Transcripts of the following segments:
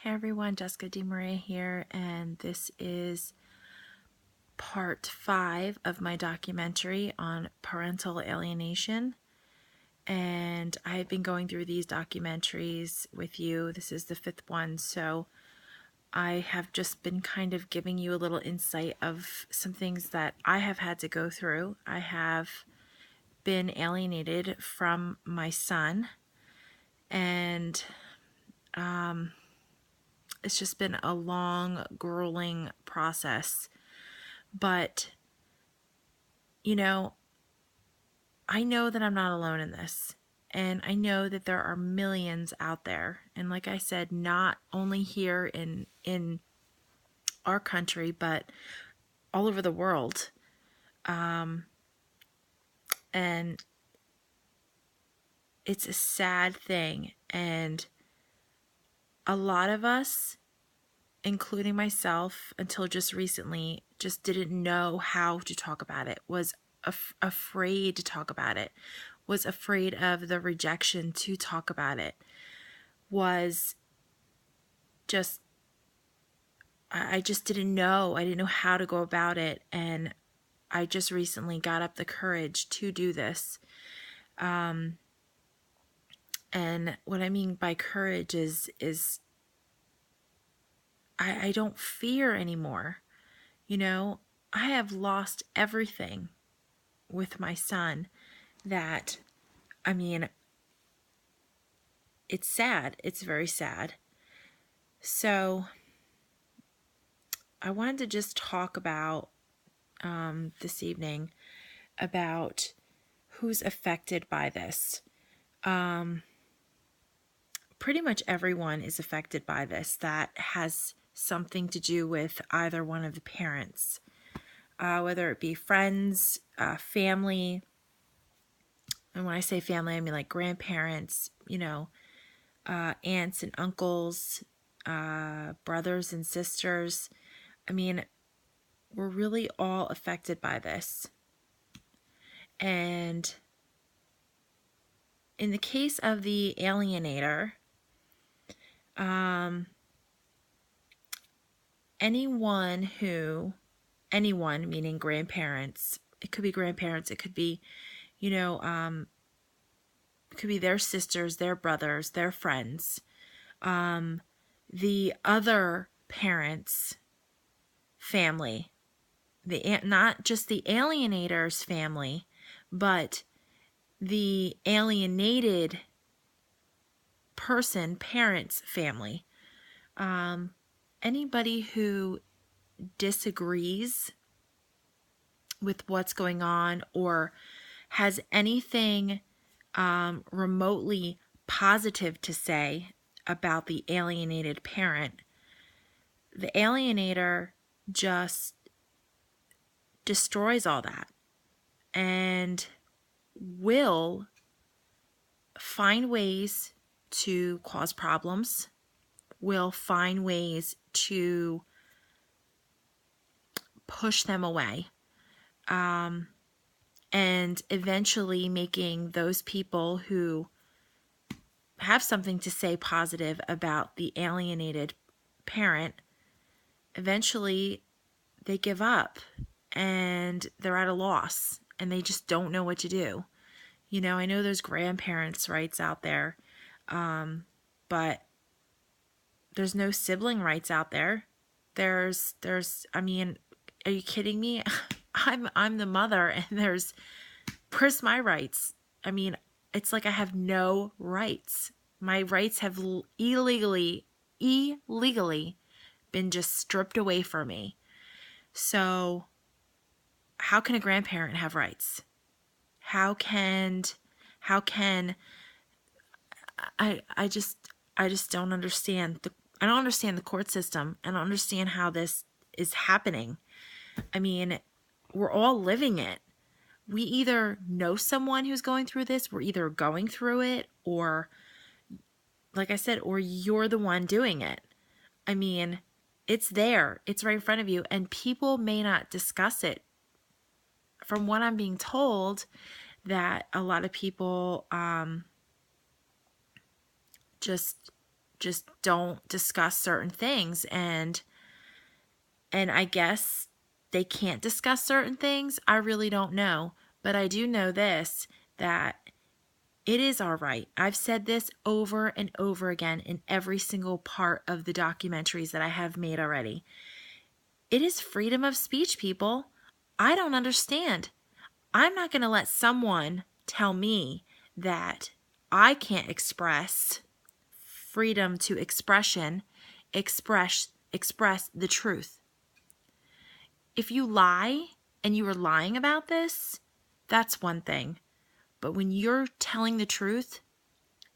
Hey everyone, Jessica DeMaria here, and this is part 5 of my documentary on parental alienation. And I've been going through these documentaries with you. This is the 5th one, so I have just been kind of giving you a little insight of some things that I have had to go through. I have been alienated from my son, and it's just been a long, grueling process. But, I know that I'm not alone in this. And I know that there are millions out there. And like I said, not only here in our country, but all over the world. And it's a sad thing. And a lot of us, including myself, until just recently, just didn't know how to talk about it, was afraid to talk about it, was afraid of the rejection to talk about it, was just, I just didn't know. I didn't know how to go about it. And I just recently got up the courage to do this. And what I mean by courage is I don't fear anymore. I have lost everything with my son that, it's sad. It's very sad. So I wanted to just talk about this evening about who's affected by this. Pretty much everyone is affected by this that has something to do with either one of the parents, whether it be friends, family. And when I say family, I mean like grandparents, aunts and uncles, brothers and sisters. We're really all affected by this. And in the case of the alienator, anyone meaning grandparents, it could be grandparents, it could be, it could be their sisters, their brothers, their friends, the other parents' family, not just the alienator's family, but the alienated parent's family. Anybody who disagrees with what's going on or has anything remotely positive to say about the alienated parent, the alienator just destroys all that and will find ways to cause problems, will find ways to push them away, and eventually making those people who have something to say positive about the alienated parent, eventually they give up and they're at a loss and they just don't know what to do. I know there's grandparents' rights out there, but there's no sibling rights out there. Are you kidding me? I'm the mother, and where's my rights? It's like I have no rights. My rights have illegally been just stripped away from me. So how can a grandparent have rights? How can I just don't understand I don't understand the court system. I don't understand how this is happening. We're all living it. We either know someone who's going through this, we're either going through it, or like I said, or you're the one doing it. It's there. It's right in front of you, and people may not discuss it. From what I'm being told, that a lot of people just just don't discuss certain things. And I guess they can't discuss certain things. I really don't know. But I do know this, that it is our right. I've said this over and over again in every single part of the documentaries that I have made already. It is freedom of speech, people. I don't understand. I'm not going to let someone tell me that I can't express freedom to expression, express the truth. If you lie and you are lying about this, that's one thing. But when you're telling the truth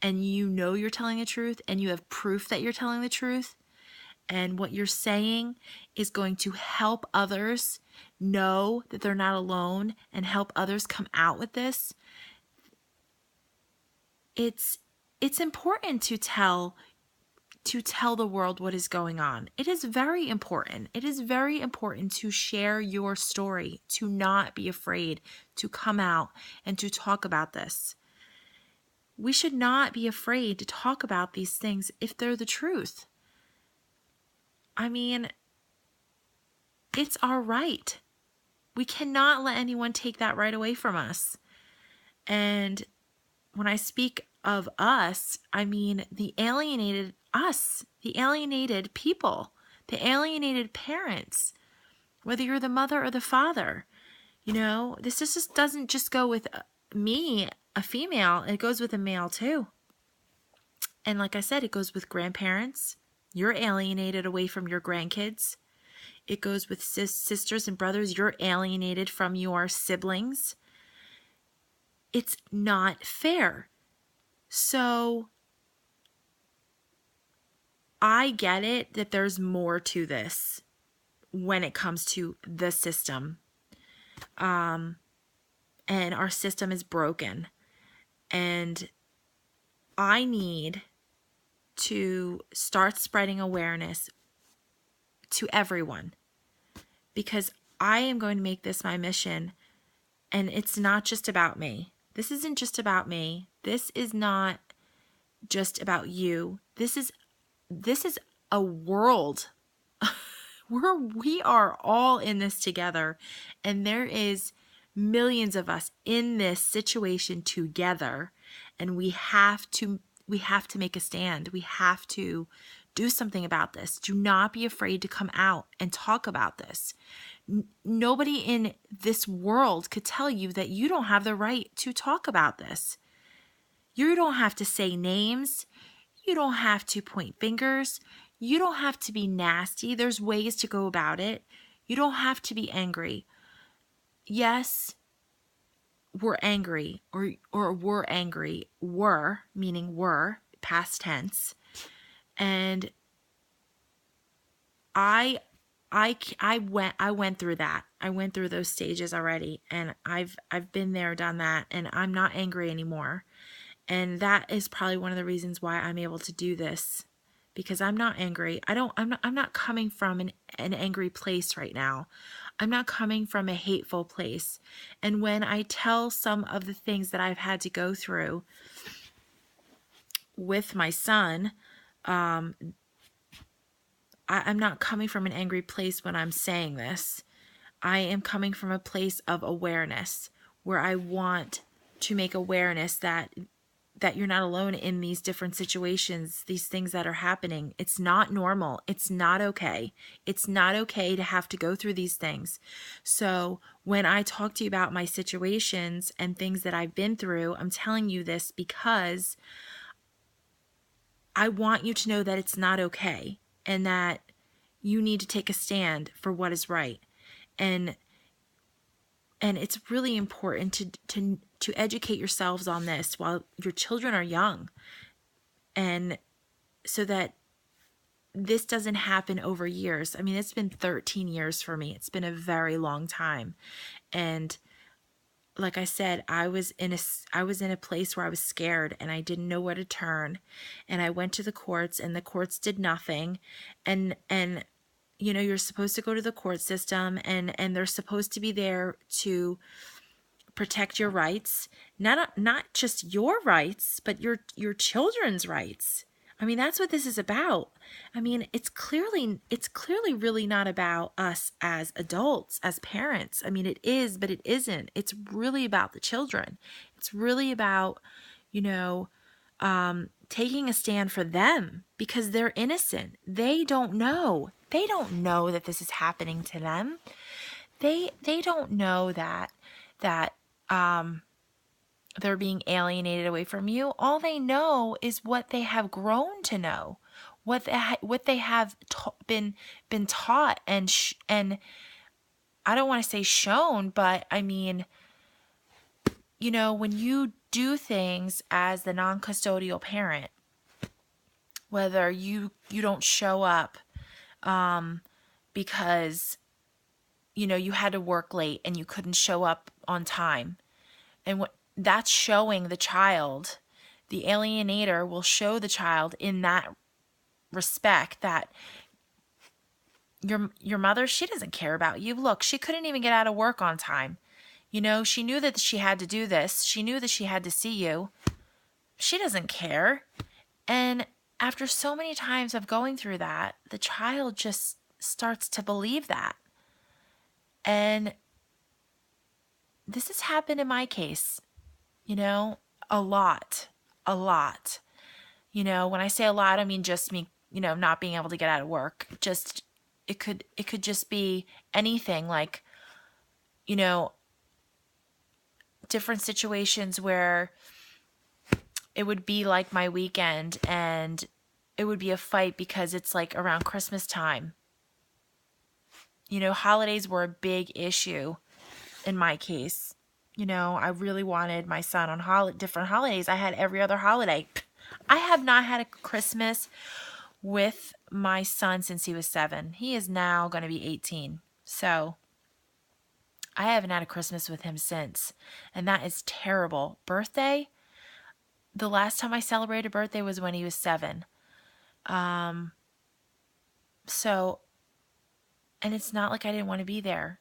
and you know you're telling the truth and you have proof that you're telling the truth and what you're saying is going to help others know that they're not alone and help others come out with this, it's important to tell the world what is going on. It is very important. It is very important to share your story, to not be afraid to come out and to talk about this. We should not be afraid to talk about these things if they're the truth. I mean, it's our right. We cannot let anyone take that right away from us. And when I speak of us, I mean the alienated us, the alienated people, the alienated parents, whether you're the mother or the father. This just doesn't just go with me, a female, it goes with a male too. And like I said, it goes with grandparents. You're alienated away from your grandkids. It goes with sisters and brothers. You're alienated from your siblings. It's not fair. So I get it that there's more to this when it comes to the system. And our system is broken. And I need to start spreading awareness to everyone, because I am going to make this my mission. And it's not just about me. This isn't just about me. This is not just about you. This is a world where we are all in this together, and there is millions of us in this situation together, and we have to make a stand. We have to do something about this. Do not be afraid to come out and talk about this. Nobody in this world could tell you that you don't have the right to talk about this. You don't have to say names. You don't have to point fingers. You don't have to be nasty. There's ways to go about it. You don't have to be angry. Yes, we're angry, or we're angry. Were, meaning were, past tense. And I went through that. I went through those stages already, and I've been there, done that, and I'm not angry anymore. And that is probably one of the reasons why I'm able to do this, because I'm not angry. I'm not coming from an angry place right now. I'm not coming from a hateful place. And when I tell some of the things that I've had to go through with my son, I'm not coming from an angry place when I'm saying this. I am coming from a place of awareness, where I want to make awareness that you're not alone in these different situations, these things that are happening. It's not normal. It's not okay. It's not okay to have to go through these things. So when I talk to you about my situations and things that I've been through, I'm telling you this because I want you to know that it's not okay, and that you need to take a stand for what is right. And it's really important to educate yourselves on this while your children are young, and so that this doesn't happen over years. I mean, it's been 13 years for me. It's been a very long time. And like I said, I was in a place where I was scared, and I didn't know where to turn. And I went to the courts, and the courts did nothing. And you're supposed to go to the court system, and they're supposed to be there to protect your rights, not just your rights, but your children's rights. I mean, that's what this is about. I mean, it's clearly really not about us as adults, as parents. I mean, it is, but it isn't. It's really about the children. It's really about, you know, taking a stand for them because they're innocent. They don't know. They don't know that this is happening to them. They don't know that they're being alienated away from you. All they know is what they have grown to know, what they have been taught and I don't want to say shown, but I mean, when you do things as the non-custodial parent, whether you don't show up because you had to work late and you couldn't show up on time, and what that's showing the child, the alienator will show the child in that respect that your mother, she doesn't care about you. Look, she couldn't even get out of work on time. She knew that she had to do this. She knew that she had to see you. She doesn't care. And after so many times of going through that, the child just starts to believe that. And this has happened in my case, a lot. When I say a lot, I mean just me, not being able to get out of work. Just it could just be anything, like, different situations where it would be like my weekend and it would be a fight because it's like around Christmas time. Holidays were a big issue in my case. I really wanted my son on different holidays. I had every other holiday. I have not had a Christmas with my son since he was 7. He is now going to be 18. So I haven't had a Christmas with him since. And that is terrible. Birthday? The last time I celebrated birthday was when he was 7. So, and it's not like I didn't want to be there.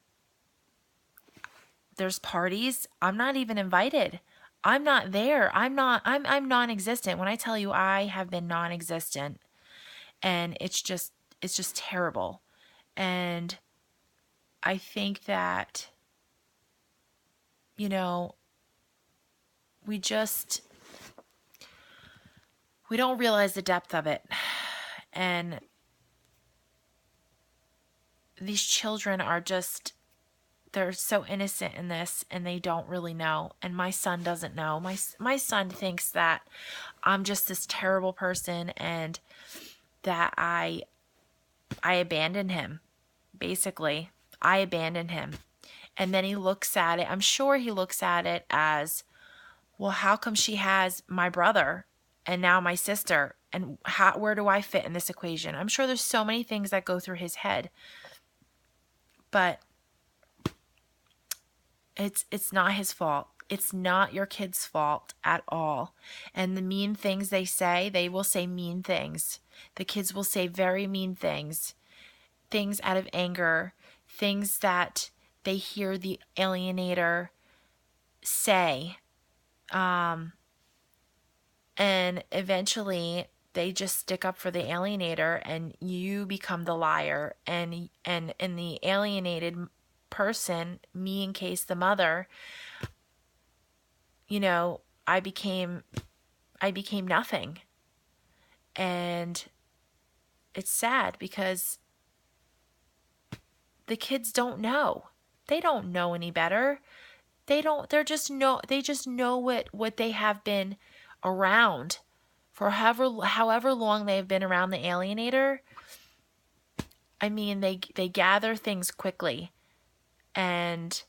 There's parties. I'm not even invited. I'm not there. I'm non-existent. When I tell you I have been non-existent, and it's just terrible. And I think that, we don't realize the depth of it. And these children are they're so innocent in this, and they don't really know. And my son doesn't know. My son thinks that I'm just this terrible person and that I abandoned him. Basically, I abandoned him. And then he looks at it, I'm sure he looks at it as, well, how come she has my brother and now my sister? And where do I fit in this equation? I'm sure there's so many things that go through his head. But it's not his fault. It's not your kid's fault at all. And the mean things they will say mean things. The kids will say very mean things out of anger, things that they hear the alienator say. And eventually they just stick up for the alienator, and you become the liar, and the alienated person, me in case the mother, I became nothing. And it's sad because the kids don't know. They don't know any better. They just know what they have been around for however long they have been around the alienator. I mean, they gather things quickly. And